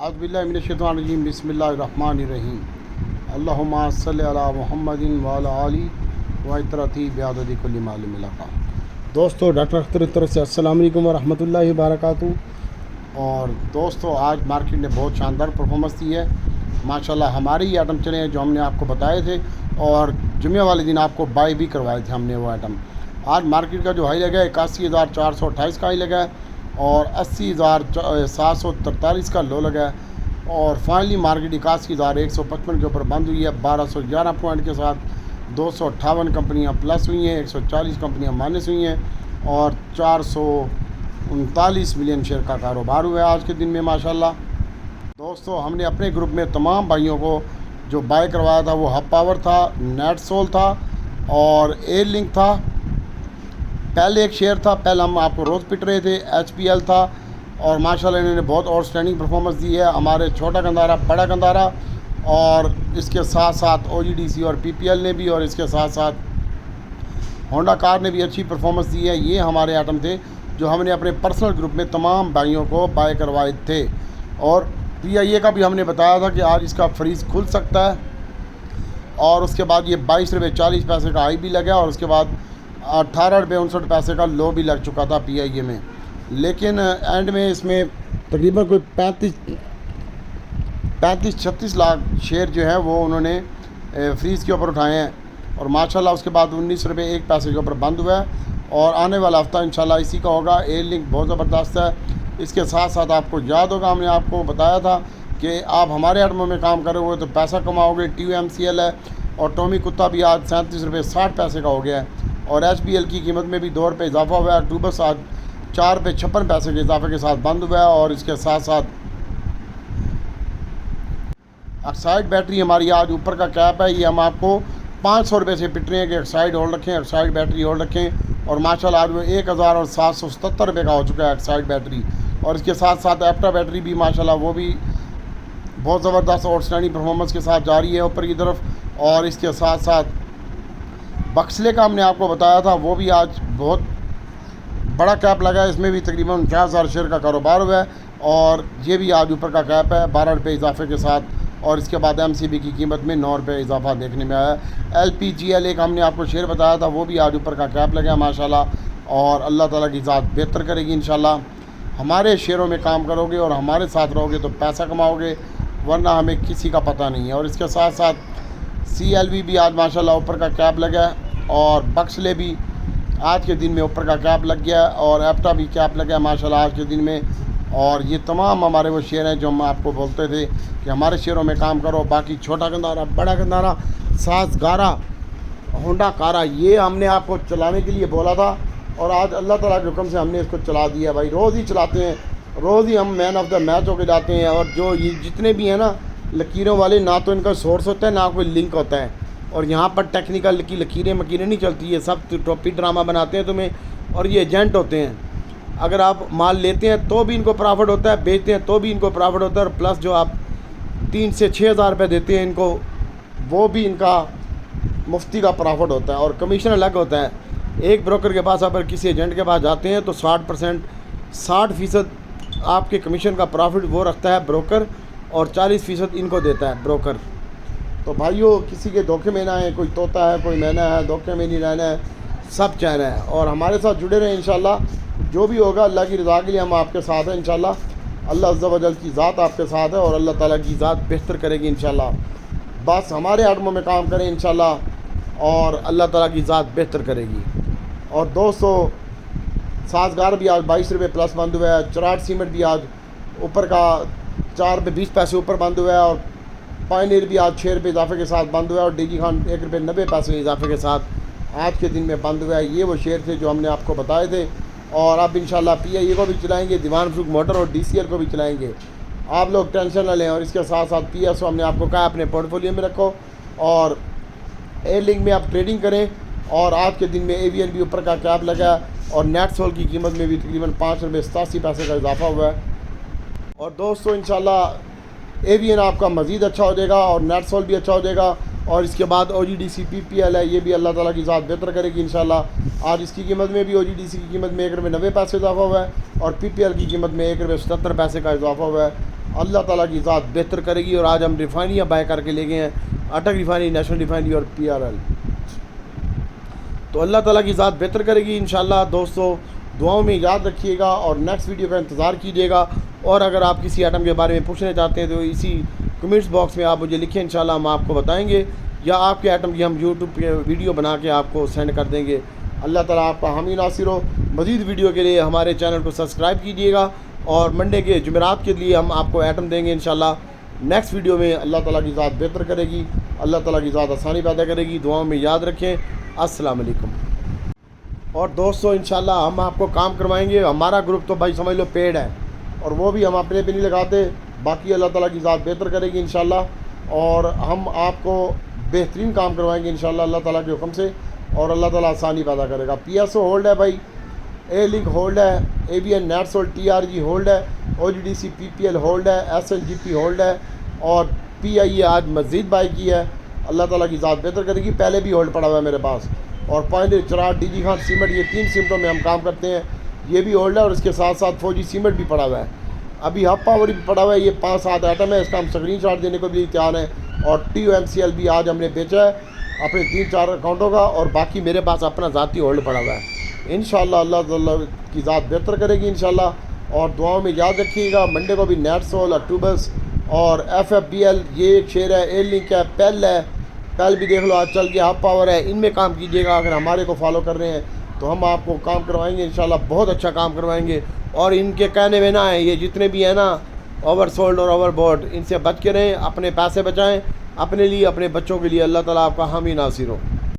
औज़ुबिल्लाहिमिनश्शैतानिर्रजीम बिस्मिल्लाहिर्रहमानिर्रहीम अल्लाहुम्मा सल्लि अला मुहम्मदिन व अला आलि व इतरती बिअददि कुल्लि मालूम लका। दोस्तों, डॉक्टर अख्तर की तरफ से अस्सलाम वालेकुम व रहमतुल्लाहि व बरकातुहू। और दोस्तों, आज मार्केट ने बहुत शानदार परफॉर्मेंस दी है माशाल्लाह। हमारे ही आइटम चले हैं जो हमने आपको बताए थे और जुमे वाले दिन आपको बाय भी करवाए थे हमने वो आइटम। आज मार्केट का जो हाई लगा है 81,428 का हाई लगा है और 80,743 का लो लगा है और फाइनली मार्केट 81,155 के ऊपर बंद हुई है 1211 पॉइंट के साथ। 258 कंपनियां प्लस हुई हैं, 140 कंपनियां माइनस हुई हैं और 439 मिलियन शेयर का कारोबार हुआ है आज के दिन में माशाल्लाह। दोस्तों, हमने अपने ग्रुप में तमाम भाइयों को जो बाय करवाया था वो हब पावर था, नेटसोल था और एयर लिंक था। पहले एक शेयर था, पहले हम आपको रोज़ पिट रहे थे, HPL था और माशाल्लाह इन्होंने बहुत आउटस्टैंडिंग परफॉर्मेंस दी है। हमारे छोटा गंदारा, बड़ा गंदारा और इसके साथ साथ OGDC और PPL ने भी और इसके साथ साथ होंडा कार ने भी अच्छी परफॉर्मेंस दी है। ये हमारे आइटम थे जो हमने अपने पर्सनल ग्रुप में तमाम भाइयों को बाय करवाए थे। और PIA का भी हमने बताया था कि आज इसका फ्रीज़ खुल सकता है और उसके बाद ये 22.40 का हाई भी लगा और उसके बाद 18.59 का लो भी लग चुका था PIA में। लेकिन एंड में इसमें तकरीबन कोई 35-36 लाख शेयर जो है वो उन्होंने फ्रीज़ के ऊपर उठाए हैं और माशाल्लाह उसके बाद 19 रुपये 1 पैसे के ऊपर बंद हुआ है और आने वाला हफ्ता इंशाल्लाह इसी का होगा। एयर लिंक बहुत ज़बरदस्त है। इसके साथ साथ आपको याद होगा हमने आपको बताया था कि आप हमारे आइटमों में काम करोगे तो पैसा कमाओगे। TUMCL है और टॉमी कुत्ता भी आज 37 रुपये 60 पैसे का हो गया है और HPL की कीमत में भी 2 रुपये इजाफा हुआ है। टूबस आज 4 रुपये 56 पैसे के इजाफे के साथ बंद हुआ है और इसके साथ साथ एक्साइड बैटरी हमारी आज ऊपर का कैप है। ये हम आपको 500 रुपये से पिट रहे हैं कि एक्साइड होल्ड रखें, एक्साइड बैटरी होल्ड रखें और माशाल्लाह आज वो 1,777 रुपये का हो चुका है एक्साइड बैटरी। और इसके साथ साथ एप्टा बैटरी भी माशाल्लाह वो भी बहुत ज़बरदस्त आउटस्टैंडिंग परफॉर्मेंस के साथ जा रही है ऊपर की तरफ। और इसके साथ साथ बक्सले का हमने आपको बताया था वो भी आज बहुत बड़ा कैप लगा है, इसमें भी तकरीबन 49,000 शेयर का कारोबार हुआ है और ये भी आज ऊपर का कैप है 12 रुपये इजाफे के साथ। और इसके बाद MCB की कीमत में 9 रुपये इजाफा देखने में आया है। LPGL एक हमने आपको शेयर बताया था वो भी आज ऊपर का कैप लगा है माशाल्लाह और अल्लाह ताला की ज़ात बेहतर करेगी इंशाल्लाह। हमारे शेयरों में काम करोगे और हमारे साथ रहोगे तो पैसा कमाओगे, वरना हमें किसी का पता नहीं है। और इसके साथ साथ CLV भी आज माशाल्लाह ऊपर का कैप लगा है और बक्सले भी आज के दिन में ऊपर का कैप लग गया और एप्टा भी कैप लगा है माशाल्लाह आज के दिन में। और ये तमाम हमारे वो शेयर हैं जो हम आपको बोलते थे कि हमारे शेयरों में काम करो। बाकी छोटा गंदारा, बड़ा गंदारा, सास गारा, होंडा कारा, ये हमने आपको चलाने के लिए बोला था और आज अल्लाह ताला के हुक्म से हमने इसको चला दिया। भाई रोज़ ही चलाते हैं, रोज़ ही हम मैन ऑफ द मैच होकर जाते हैं। और जो ये जितने भी हैं ना लकीरों वाले, ना तो इनका सोर्स होता है ना कोई लिंक होता है और यहाँ पर टेक्निकल की लकीरें मकीरें नहीं चलती है, सब टोपी ड्रामा बनाते हैं तुम्हें और ये एजेंट होते हैं। अगर आप माल लेते हैं तो भी इनको प्रॉफिट होता है, बेचते हैं तो भी इनको प्रॉफिट होता है और प्लस जो आप 3 से 6 हज़ार रुपये देते हैं इनको वो भी इनका मुफ्ती का प्रॉफिट होता है और कमीशन अलग होता है। एक ब्रोकर के पास अगर किसी एजेंट के पास जाते हैं तो 60% आपके कमीशन का प्रॉफिट वो रखता है ब्रोकर और 40% इनको देता है ब्रोकर। तो भाइयों, किसी के धोखे में ना है, कोई तोता है कोई मैना है, धोखे में नहीं रहना है, सब चाहना है। और हमारे साथ जुड़े रहें इंशाल्लाह, जो भी होगा अल्लाह की रज़ा के लिए हम आपके साथ हैं इंशाल्लाह। अल्लाह अज़्ज़ा व जल की ज़ात आपके साथ है और अल्लाह ताला की ज़ात बेहतर करेगी इंशाल्लाह। बस हमारे आइटमों में काम करें इंशाल्लाह और अल्लाह ताला की ज़ात बेहतर करेगी। और दोस्तों, साजगार भी आज 22 रुपये प्लस बंद हुआ है। चराट सीमेंट भी आज ऊपर का 4 रुपये 20 पैसे ऊपर बंद हुआ है और पायनियर भी आज 6 रुपये इजाफे के साथ बंद हुआ है और DG खान 1 रुपये 90 पैसे इजाफे के साथ आज के दिन में बंद हुआ है। ये वो शेयर थे जो हमने आपको बताए थे और अब इंशाल्लाह PIA को भी चलाएंगे, दीवान फरूख मोटर और DCL को भी चलाएंगे। आप लोग टेंशन न लें। और इसके साथ साथ PSO हमने आपको कहा अपने पोर्टफोलियो में रखो और एयर लिंक में आप ट्रेडिंग करें। और आज के दिन में AVN भी ऊपर का कैप लगा और नेटसोल की कीमत में भी तकरीबन 5 रुपये 87 पैसे का इजाफा हुआ है। और दोस्तों, इंशाल्लाह AVN आपका मज़ीद अच्छा हो जाएगा और नेटसोल भी अच्छा हो जाएगा और इसके बाद OGDC PPL है, ये भी अल्लाह ताला की ज़ात बेहतर करेगी इंशाल्लाह। आज इसकी कीमत में भी OGDC की कीमत में 1 रुपये 90 पैसे इजाफा हुआ है और PPL की कीमत में 1 रुपये 77 पैसे का इजाफा हुआ है। अल्लाह ताला की ज़ात बेहतर करेगी। और आज हम रिफाइनियाँ बाय करके ले गए हैं, अटक रिफाइनरी, नेशनल रिफाइनरी और PRL। तो अल्लाह ताला की ज़ात बेहतर करेगी इंशाल्लाह। दोस्तों दुआओं में याद रखिएगा और नेक्स्ट वीडियो का इंतज़ार कीजिएगा। और अगर आप किसी आइटम के बारे में पूछना चाहते हैं तो इसी कमेंट्स बॉक्स में आप मुझे लिखें, इंशाल्लाह हम आपको बताएंगे, या आपके आइटम की हम यूट्यूब पे वीडियो बना के आपको सेंड कर देंगे। अल्लाह ताला आपका हामी नासिर हो। मज़ीद वीडियो के लिए हमारे चैनल को सब्सक्राइब कीजिएगा और मंडे के जुमेरात के लिए हम आपको आइटम देंगे इंशाल्लाह नेक्स्ट वीडियो में। अल्लाह ताला की ज़ात बेहतर करेगी, अल्लाह ताला की ज़ात आसानी पैदा करेगी। दुआओं में याद रखें। अस्सलाम वालेकुम। और दोस्तों इंशाल्लाह हम आपको काम करवाएंगे। हमारा ग्रुप तो भाई समझ लो पेड है, और वो भी हम अपने पे नहीं लगाते। बाकी अल्लाह ताला की ज़ात बेहतर करेगी इंशाल्लाह। और हम आपको बेहतरीन काम करवाएंगे इंशाल्लाह अल्लाह ताला के हुक्म से, और अल्लाह ताला आसानी पैदा करेगा। PSO होल्ड है भाई, A-Link होल्ड है, ABN nets hold, TRG hold है, OGDC PPL होल्ड है, SLGP होल्ड है, और PIE आज मज़ीद बाई की है। अल्लाह ताला की ज़ात बेहतर करेगी। पहले भी होल्ड पड़ा हुआ है मेरे पास। और पॉइंट चराट, DG खान सीमेंट, ये 3 सीमेंटों में हम काम करते हैं। ये भी होल्ड है और इसके साथ साथ फौजी सीमेंट भी पड़ा हुआ है। अभी हब पावर भी पड़ा हुआ है। ये 5-7 आइटम है, इसका हम स्क्रीनशॉट देने को भी तैयार हैं। और TUMCL भी आज हमने बेचा है अपने 3-4 अकाउंटों का, और बाकी मेरे पास अपना ज़ाती होल्ड पड़ा हुआ है। इंशाल्लाह अल्लाह ताला की ज़ात बेहतर करेगी इंशाल्लाह। और दुआओं में याद रखिएगा। मंडे को भी नेटसोल, अक्टूबस और FFBL, ये एक शेयर है, A-Link है, पेल है, पेल भी देख लो आज चल गया, हब पावर है। इनमें काम कीजिएगा। अगर हमारे को फॉलो कर रहे हैं तो हम आपको काम करवाएंगे इंशाल्लाह, बहुत अच्छा काम करवाएंगे। और इनके कहने में ना है, ये जितने भी हैं ना ओवरसोल्ड और ओवरबॉट, इनसे बच के रहें, अपने पैसे बचाएं अपने लिए, अपने बच्चों के लिए। अल्लाह ताला आपका हामी नासिर हो।